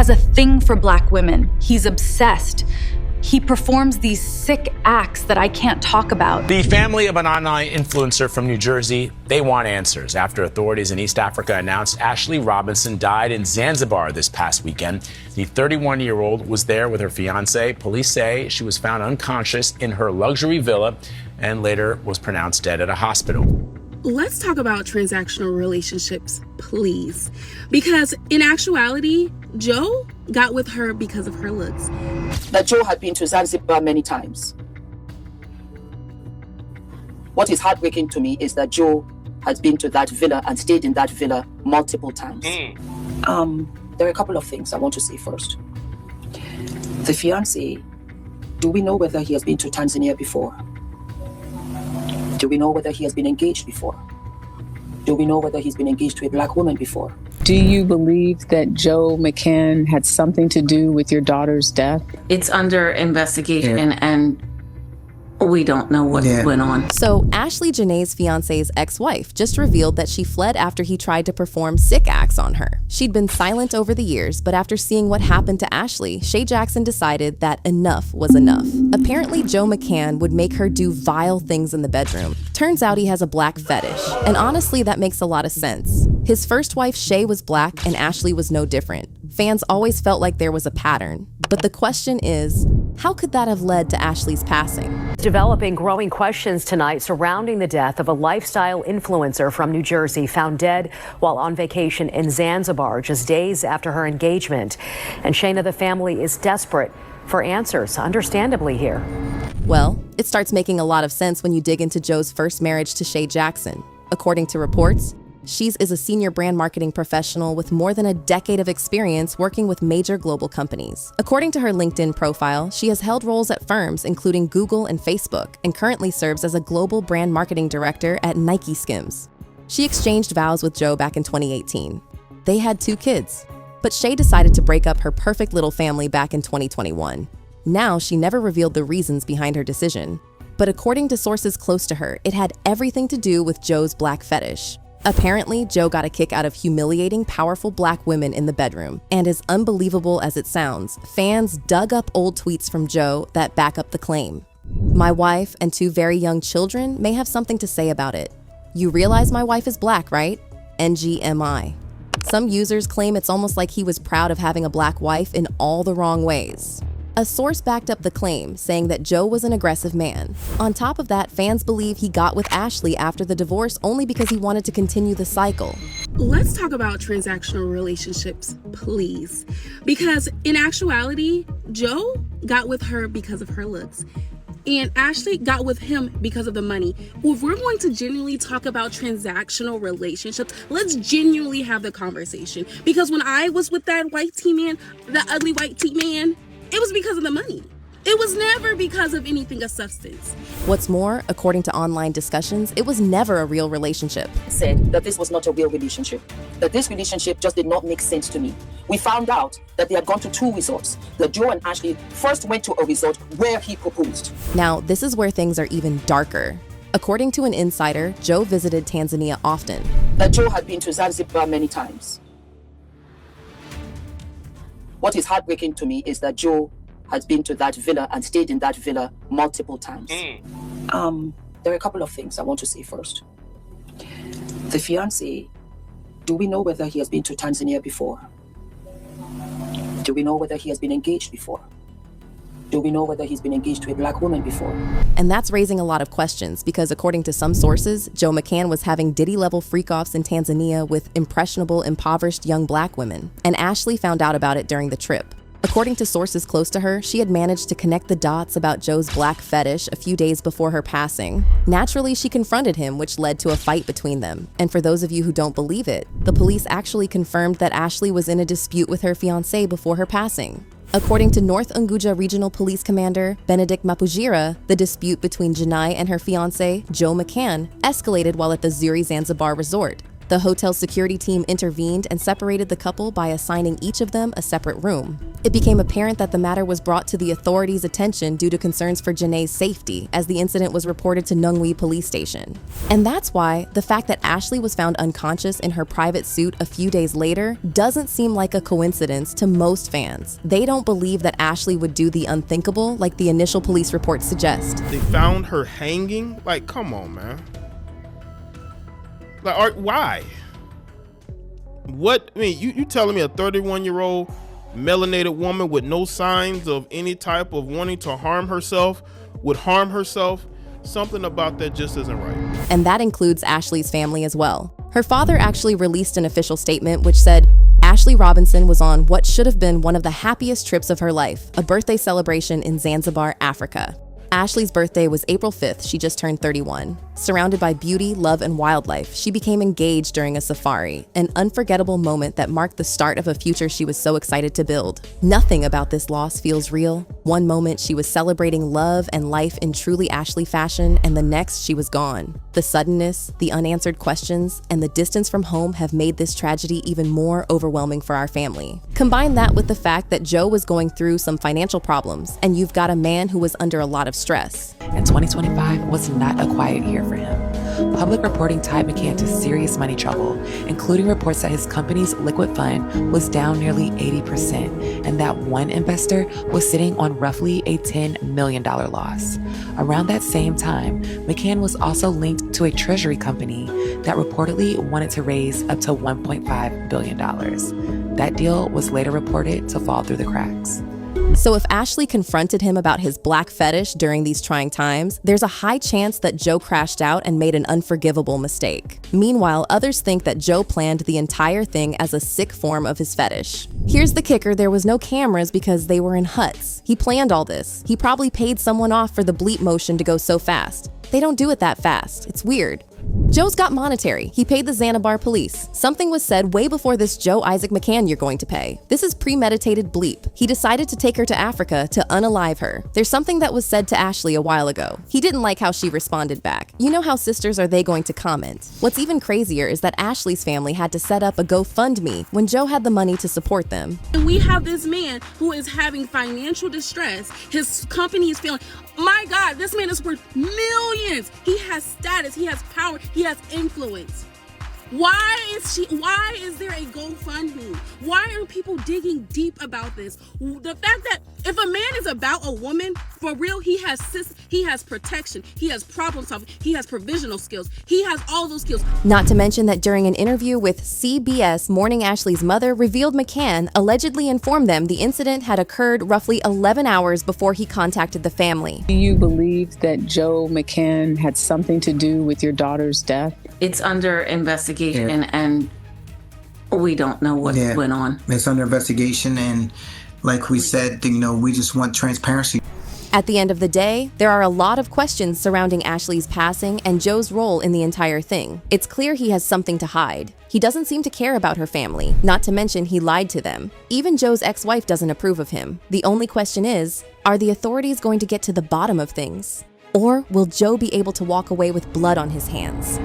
has a thing for Black women. He's obsessed. He performs these sick acts that I can't talk about. The family of an online influencer from New Jersey, they want answers after authorities in East Africa announced Ashlee Robinson died in Zanzibar this past weekend. The 31-year-old was there with her fiance. Police say she was found unconscious in her luxury villa and later was pronounced dead at a hospital. Let's talk about transactional relationships, please. Because in actuality, Joe got with her because of her looks. That Joe had been to Zanzibar many times. What is heartbreaking to me is that Joe has been to that villa and stayed in that villa multiple times. There are a couple of things I want to say first. The fiance, do we know whether he has been to Tanzania before? Do we know whether he has been engaged before? Do we know whether he's been engaged to a Black woman before? Do you believe that Joe McCann had something to do with your daughter's death? It's under investigation and we don't know what went on. So Ashlee Jenae's fiance's ex-wife just revealed that she fled after he tried to perform sick acts on her. She'd been silent over the years, but after seeing what happened to Ashlee, Shea Jackson decided that enough was enough. Apparently, Joe McCann would make her do vile things in the bedroom. Turns out he has a Black fetish, and honestly, that makes a lot of sense. His first wife, Shea, was Black, and Ashlee was no different. Fans always felt like there was a pattern. But the question is, how could that have led to Ashlee's passing? Developing growing questions tonight surrounding the death of a lifestyle influencer from New Jersey found dead while on vacation in Zanzibar just days after her engagement. And Shayna, the family is desperate for answers, understandably here. Well, it starts making a lot of sense when you dig into Joe's first marriage to Shea Jackson. According to reports, she is a senior brand marketing professional with more than a decade of experience working with major global companies. According to her LinkedIn profile, she has held roles at firms including Google and Facebook and currently serves as a global brand marketing director at Nike Skims. She exchanged vows with Joe back in 2018. They had 2 kids, but Shea decided to break up her perfect little family back in 2021. Now, she never revealed the reasons behind her decision, but according to sources close to her, it had everything to do with Joe's Black fetish. Apparently, Joe got a kick out of humiliating powerful Black women in the bedroom. And as unbelievable as it sounds, fans dug up old tweets from Joe that back up the claim. My wife and 2 very young children may have something to say about it. You realize my wife is Black, right? NGMI. Some users claim it's almost like he was proud of having a Black wife in all the wrong ways. A source backed up the claim, saying that Joe was an aggressive man. On top of that, fans believe he got with Ashlee after the divorce only because he wanted to continue the cycle. Let's talk about transactional relationships, please. Because in actuality, Joe got with her because of her looks. And Ashlee got with him because of the money. If we're going to genuinely talk about transactional relationships, let's genuinely have the conversation. Because when I was with that white tea man, the ugly white tea man, it was because of the money. It was never because of anything of substance. What's more, according to online discussions, it was never a real relationship. Said that this was not a real relationship, that this relationship just did not make sense to me. We found out that they had gone to 2 resorts, that Joe and Ashlee first went to a resort where he proposed. Now, this is where things are even darker. According to an insider, Joe visited Tanzania often. That Joe had been to Zanzibar many times. What is heartbreaking to me is that Joe has been to that villa and stayed in that villa multiple times. There are a couple of things I want to say first. The fiance, do we know whether he has been to Tanzania before? Do we know whether he has been engaged before? Do we know whether he's been engaged to a Black woman before? And that's raising a lot of questions because according to some sources, Joe McCann was having Diddy-level freak-offs in Tanzania with impressionable, impoverished young Black women. And Ashlee found out about it during the trip. According to sources close to her, she had managed to connect the dots about Joe's Black fetish a few days before her passing. Naturally, she confronted him, which led to a fight between them. And for those of you who don't believe it, the police actually confirmed that Ashlee was in a dispute with her fiancé before her passing. According to North Unguja Regional Police Commander Benedict Mapujira, the dispute between Jenae and her fiancé, Joe McCann, escalated while at the Zuri Zanzibar resort. The hotel's security team intervened and separated the couple by assigning each of them a separate room. It became apparent that the matter was brought to the authorities' attention due to concerns for Jenae's safety, as the incident was reported to Nungwi Police Station. And that's why the fact that Ashlee was found unconscious in her private suit a few days later doesn't seem like a coincidence to most fans. They don't believe that Ashlee would do the unthinkable like the initial police reports suggest. They found her hanging? Like, come on, man. Like, why? What? I mean, you telling me a 31-year-old melanated woman with no signs of any type of wanting to harm herself would harm herself? Something about that just isn't right. And that includes Ashlee's family as well. Her father actually released an official statement which said, Ashlee Robinson was on what should have been one of the happiest trips of her life, a birthday celebration in Zanzibar, Africa. Ashlee's birthday was April 5th. She just turned 31. Surrounded by beauty, love, and wildlife, she became engaged during a safari, an unforgettable moment that marked the start of a future she was so excited to build. Nothing about this loss feels real. One moment she was celebrating love and life in truly Ashlee fashion, and the next she was gone. The suddenness, the unanswered questions, and the distance from home have made this tragedy even more overwhelming for our family. Combine that with the fact that Joe was going through some financial problems, and you've got a man who was under a lot of stress. And 2025 was not a quiet year for him. Public reporting tied McCann to serious money trouble, including reports that his company's liquid fund was down nearly 80%, and that one investor was sitting on roughly a $10 million loss. Around that same time, McCann was also linked to a treasury company that reportedly wanted to raise up to $1.5 billion. That deal was later reported to fall through the cracks. So if Ashlee confronted him about his black fetish during these trying times, there's a high chance that Joe crashed out and made an unforgivable mistake. Meanwhile, others think that Joe planned the entire thing as a sick form of his fetish. Here's the kicker, there was no cameras because they were in huts. He planned all this. He probably paid someone off for the bleep motion to go so fast. They don't do it that fast. It's weird. Joe's got monetary. He paid the Zanzibar police. Something was said way before this Joe Isaac McCann you're going to pay. This is premeditated bleep. He decided to take her to Africa to unalive her. There's something that was said to Ashlee a while ago. He didn't like how she responded back. You know how sisters are they going to comment? What's even crazier is that Ashlee's family had to set up a GoFundMe when Joe had the money to support them. And we have this man who is having financial distress. His company is failing. My God, this man is worth millions. He has status, he has power, he has influence. Why is there a GoFundMe? Why are people digging deep about this? The fact that if a man is about a woman, for real, he has protection, he has problem solving, he has provisional skills, he has all those skills. Not to mention that during an interview with CBS, Morning Ashlee's mother revealed McCann allegedly informed them the incident had occurred roughly 11 hours before he contacted the family. Do you believe that Joe McCann had something to do with your daughter's death? It's under investigation, and we don't know what went on. It's under investigation, and like we said, we just want transparency. At the end of the day, there are a lot of questions surrounding Ashlee's passing and Joe's role in the entire thing. It's clear he has something to hide. He doesn't seem to care about her family, not to mention he lied to them. Even Joe's ex-wife doesn't approve of him. The only question is, are the authorities going to get to the bottom of things? Or will Joe be able to walk away with blood on his hands?